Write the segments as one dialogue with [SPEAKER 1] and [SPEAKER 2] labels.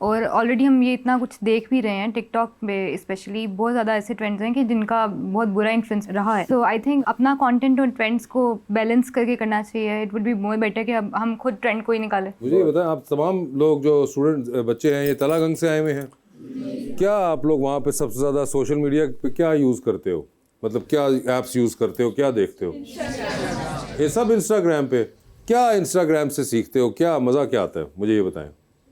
[SPEAKER 1] اور آلریڈی ہم یہ اتنا کچھ دیکھ بھی رہے ہیں ٹک ٹاک پہ اسپیشلی بہت زیادہ ایسے ٹرینڈز ہیں کہ جن کا بہت برا انفلوئنس رہا ہے. سو آئی تھنک اپنا کانٹینٹ اور ٹرینڈس کو بیلنس کر کے کرنا چاہیے. It would be more better کہ اب ہم خود ٹرینڈ کو ہی نکالیں.
[SPEAKER 2] مجھے یہ بتائیں آپ تمام لوگ جو اسٹوڈنٹ بچے ہیں یہ تلا گنگ سے آئے ہوئے ہیں, کیا آپ لوگ وہاں پہ سب سے زیادہ سوشل میڈیا پہ کیا یوز کرتے ہو؟ مطلب کیا ایپس یوز کرتے ہو, کیا دیکھتے ہو؟ یہ سب انسٹاگرام پہ. کیا انسٹاگرام سے سیکھتے ہو, کیا مزہ کیا آتا ہے مجھے یہ بتائیں.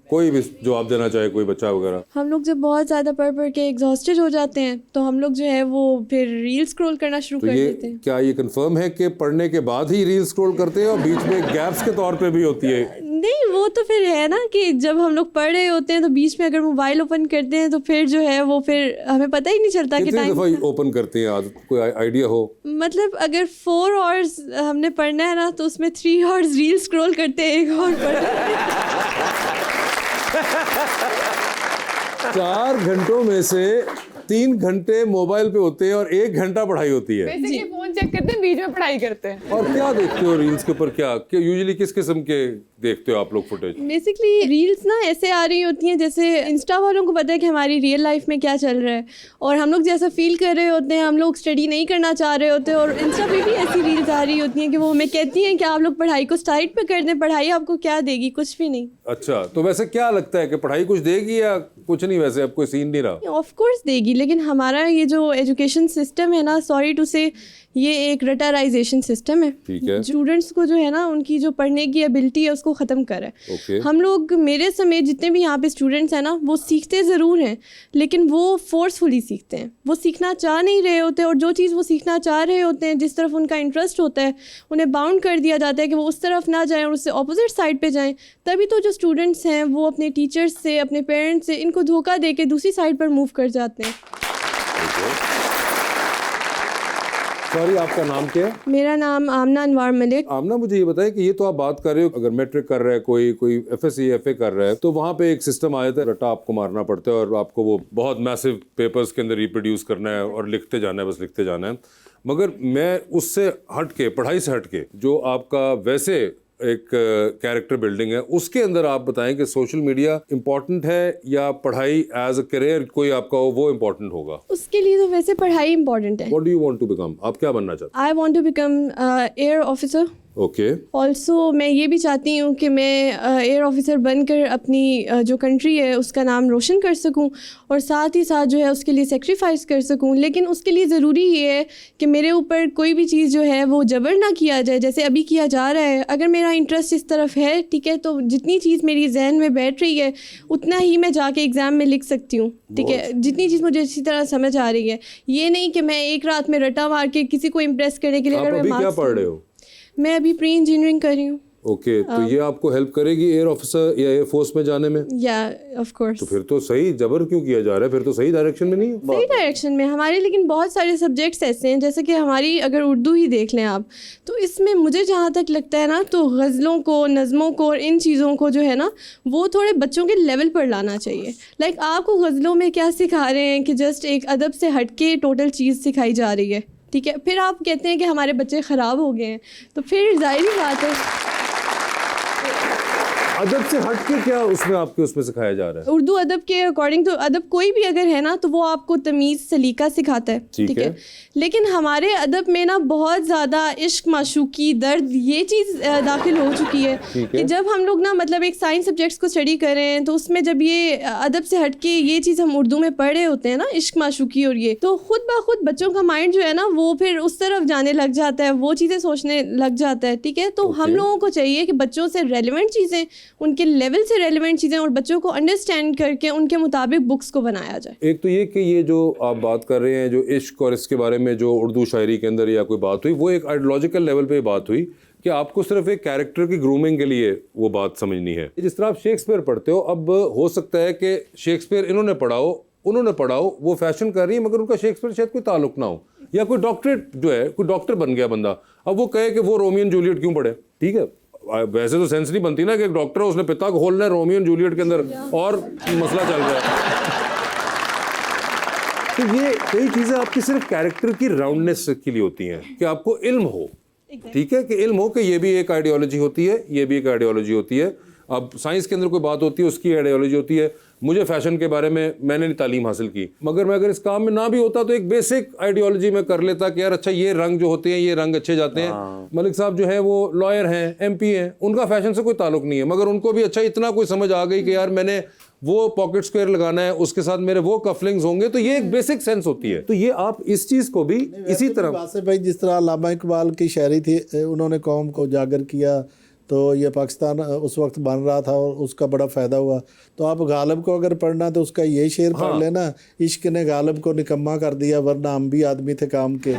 [SPEAKER 2] کوئی بھی جواب دینا چاہے, کوئی بچہ وغیرہ.
[SPEAKER 3] ہم لوگ جب بہت زیادہ پڑھ کے ایگزاسٹڈ ہو جاتے ہیں تو ہم لوگ جو ہے وہ پھر ریل اسکرول کرنا شروع کر دیتے ہیں.
[SPEAKER 2] کیا یہ کنفرم ہے کہ پڑھنے کے بعد ہی ریل اسکرول کرتے ہیں اور بیچ میں گیپس کے طور پہ بھی ہوتی ہے؟
[SPEAKER 3] نہیں, وہ تو پھر ہے نا کہ جب ہم لوگ پڑھ رہے ہوتے ہیں تو بیچ میں اگر موبائل اوپن کرتے ہیں تو پھر جو ہے وہ پھر ہمیں پتہ ہی نہیں چلتا کہ
[SPEAKER 2] کتنی دفعہ اوپن کرتے ہیں, کوئی آئیڈیا ہو؟
[SPEAKER 3] مطلب اگر 4 hours ہم نے پڑھنا ہے نا تو اس میں 3 hours ریل اسکرول کرتے ہیں, 1 hour پڑھتے ہیں.
[SPEAKER 2] 4 گھنٹوں میں سے 3 گھنٹے موبائل پہ ہوتے ہیں اور 1 گھنٹہ پڑھائی ہوتی ہے.
[SPEAKER 4] بیسکلی فون چیک کرتے ہیں, بیچ میں پڑھائی کرتے ہیں.
[SPEAKER 2] اور کیا دیکھتے ہو ریلز کے اوپر؟ کیا یوزلی کس قسم کے دیکھتے ہو آپ لوگ فوٹیج؟
[SPEAKER 3] بیسکلی ریلس نا ایسے آ رہی ہوتی ہیں جیسے انسٹا والوں کو پتہ ہے کہ ہماری ریئل لائف میں کیا چل رہا ہے اور ہم لوگ جیسا فیل کر رہے ہوتے ہیں, ہم لوگ اسٹڈی نہیں کرنا چاہ رہے ہوتے اور انسٹا پہ بھی ایسی ریلز آ رہی ہوتی ہیں کہ وہ ہمیں کہتی ہیں کہ آپ لوگ پڑھائی کو سائڈ پہ کر دیں, پڑھائی آپ کو کیا دے گی, کچھ بھی نہیں.
[SPEAKER 2] اچھا, تو ویسے کیا لگتا ہے کہ پڑھائی کچھ دے گی یا کچھ نہیں؟ ویسے اب کوئی سین نہیں رہا.
[SPEAKER 3] آف کورس دے گی, لیکن ہمارا یہ جو ایجوکیشن سسٹم ہے نا, سوری ٹو سے یہ ایک رٹرائزیشن سسٹم ہے.
[SPEAKER 2] ٹھیک ہے,
[SPEAKER 3] اسٹوڈنٹس کو جو ہے نا ان کی جو پڑھنے کی ایبلٹی ہے اس کو ختم کرے. ہم لوگ میرے سمیت جتنے بھی یہاں پہ اسٹوڈنٹس ہیں نا وہ سیکھتے ضرور ہیں لیکن وہ فورسفلی سیکھتے ہیں, وہ سیکھنا چاہ نہیں رہے ہوتے اور جو چیز وہ سیکھنا چاہ رہے ہوتے ہیں, جس طرف ان کا انٹرسٹ ہوتا ہے, انہیں باؤنڈ کر دیا جاتا ہے کہ وہ اس طرف نہ جائیں اور اس سے اپوزٹ سائڈ پہ جائیں. تبھی تو جو اسٹوڈنٹس ہیں وہ اپنے ٹیچرس سے, اپنے پیرنٹس سے ان کو دھوکہ دے کے دوسری سائڈ پر موو کر جاتے ہیں.
[SPEAKER 2] سوری, آپ کا نام کیا ہے؟
[SPEAKER 3] میرا نام آمنہ انوار ملک.
[SPEAKER 2] آمنہ, مجھے یہ بتائیں کہ یہ تو آپ بات کر رہے ہو اگر میٹرک کر رہا ہے کوئی F S C F A کر رہا ہے تو وہاں پہ ایک سسٹم آیا تھا, رٹا آپ کو مارنا پڑتا ہے اور آپ کو وہ بہت میسو پیپرز کے اندر ریپروڈیوس کرنا ہے اور لکھتے جانا ہے, بس لکھتے جانا ہے. مگر میں اس سے ہٹ کے, پڑھائی سے ہٹ کے, جو آپ کا ویسے ایک کیریکٹر بلڈنگ ہے اس کے اندر آپ بتائیں کہ سوشل میڈیا امپورٹنٹ ہے یا پڑھائی ایز اے کیریئر کوئی آپ کا ہو وہ امپورٹنٹ ہوگا؟
[SPEAKER 3] اس کے لیے تو ویسے پڑھائی امپورٹنٹ ہے.
[SPEAKER 2] What do you want to become? آپ کیا بننا چاہتے ہیں؟
[SPEAKER 3] I want to become air officer.
[SPEAKER 2] Okay.
[SPEAKER 3] Also میں یہ بھی چاہتی ہوں کہ میں ایئر آفیسر بن کر اپنی جو کنٹری ہے اس کا نام روشن کر سکوں اور ساتھ ہی ساتھ جو ہے اس کے لیے سیکریفائس کر سکوں. لیکن اس کے لیے ضروری یہ ہے کہ میرے اوپر کوئی بھی چیز جو ہے وہ جبر نہ کیا جائے جیسے ابھی کیا جا رہا ہے. اگر میرا انٹرسٹ اس طرف ہے, ٹھیک ہے, تو جتنی چیز میری ذہن میں بیٹھ رہی ہے اتنا ہی میں جا کے ایگزام میں لکھ سکتی ہوں, ٹھیک ہے, جتنی چیز مجھے اسی طرح سمجھ آ رہی ہے. یہ نہیں کہ میں ایک رات میں رٹا مار کے کسی کو امپریس کرنے کے لیے.
[SPEAKER 2] آپ ابھی کیا پڑھ رہے ہو؟
[SPEAKER 3] میں ابھی پری انجینئرنگ کر رہی ہوں.
[SPEAKER 2] اوکے, تو یہ آپ کو ہیلپ کرے گی ایئر آفیسر یا ایئر فورس میں جانے میں؟
[SPEAKER 3] یا آف کورس.
[SPEAKER 2] تو پھر تو صحیح, جبر کیوں کیا جا رہا ہے؟ پھر تو صحیح ڈائریکشن میں نہیں ہے.
[SPEAKER 3] صحیح ڈائریکشن میں ہمارے, لیکن بہت سارے سبجیکٹس ایسے ہیں جیسے کہ ہماری اگر اردو ہی دیکھ لیں آپ, تو اس میں مجھے جہاں تک لگتا ہے نا تو غزلوں کو, نظموں کو اور ان چیزوں کو جو ہے نا وہ تھوڑے بچوں کے لیول پر لانا چاہیے. لائک آپ کو غزلوں میں کیا سکھا رہے ہیں کہ جسٹ ایک ادب سے ہٹ کے ٹوٹل چیز سکھائی جا رہی ہے, ٹھیک ہے. پھر آپ کہتے ہیں کہ ہمارے بچے خراب ہو گئے ہیں, تو پھر ظاہری بات ہے
[SPEAKER 2] ادب سے ہٹ کے کیا اس میں آپ کے اس میں سکھایا جا رہا ہے؟
[SPEAKER 3] اردو ادب کے اکارڈنگ تو ادب کوئی بھی اگر ہے نا تو وہ آپ کو تمیز سلیقہ سکھاتا ہے, ٹھیک ہے. لیکن ہمارے ادب میں نا بہت زیادہ عشق, معشوقی, درد, یہ چیز داخل ہو چکی ہے کہ جب ہم لوگ نا مطلب ایک سائنس سبجیکٹس کو اسٹڈی کر رہے ہیں تو اس میں جب یہ ادب سے ہٹ کے یہ چیز ہم اردو میں پڑھ رہے ہوتے ہیں نا, عشق, معشوقی اور یہ, تو خود بخود بچوں کا مائنڈ جو ہے نا وہ پھر اس طرف جانے لگ جاتا ہے, وہ چیزیں سوچنے لگ جاتا ہے, ٹھیک ہے. تو ہم لوگوں کو چاہیے کہ بچوں سے ریلیونٹ چیزیں, ان کے لیول سے ریلیونٹ چیزیں اور بچوں کو انڈرسٹینڈ کر کے ان کے مطابق بکس کو بنایا جائے.
[SPEAKER 2] ایک تو یہ کہ یہ جو آپ بات کر رہے ہیں جو عشق اور اس کے بارے میں جو اردو شاعری کے اندر یا کوئی بات ہوئی, وہ ایک آئیڈیالوجیکل لیول پہ بات ہوئی کہ آپ کو صرف ایک کیریکٹر کی گرومنگ کے لیے وہ بات سمجھنی ہے. جس طرح آپ شیکسپیئر پڑھتے ہو, اب ہو سکتا ہے کہ شیکسپیئر انہوں نے پڑھا ہو, وہ فیشن کر رہی ہے مگر ان کا شیکسپیئر شاید کوئی تعلق نہ ہو, یا کوئی ڈاکٹریٹ جو ہے, کوئی ڈاکٹر بن گیا بندہ, اب وہ کہے کہ وہ رومیو اینڈ جولیٹ کیوں پڑھے, ٹھیک ہے. ویسے تو سینس نہیں بنتی نا کہ ایک ڈاکٹر ہے, اس نے پتا کھولنا ہے رومیو اینڈ جولیٹ کے اندر اور مسئلہ چل رہا ہے. تو یہ کئی چیزیں آپ کی صرف کیریکٹر کی راؤنڈنیس کے لیے ہوتی ہیں کہ آپ کو علم ہو, ٹھیک ہے, کہ علم ہو کہ یہ بھی ایک آئیڈیالوجی ہوتی ہے, یہ بھی ایک آئیڈیالوجی ہوتی ہے. اب سائنس کے اندر کوئی بات ہوتی ہے اس کی آئیڈیالوجی ہوتی ہے. مجھے فیشن کے بارے میں نے نہیں تعلیم حاصل کی, مگر میں اگر اس کام میں نہ بھی ہوتا تو ایک بیسک آئیڈیالوجی میں کر لیتا کہ یار اچھا یہ رنگ جو ہوتے ہیں یہ رنگ اچھے جاتے ہیں. ملک صاحب جو ہیں وہ لائر ہیں, MP ہیں, ان کا فیشن سے کوئی تعلق نہیں ہے, مگر ان کو بھی اچھا اتنا کوئی سمجھ آ گئی کہ یار میں نے وہ پاکٹ سکوئر لگانا ہے, اس کے ساتھ میرے وہ کفلنگز ہوں گے, تو یہ ایک بیسک سینس ہوتی ہے. تو یہ آپ اس چیز کو بھی اسی طرح
[SPEAKER 5] واسف بھائی جس طرح علامہ اقبال کی شاعری تھی, انہوں نے قوم کو اجاگر کیا, تو یہ پاکستان اس وقت بن رہا تھا اور اس کا بڑا فائدہ ہوا. تو آپ غالب کو اگر پڑھنا تو اس کا یہ شعر پڑھ لینا, عشق نے غالب کو نکما کر دیا ورنہ ہم بھی آدمی تھے کام کے.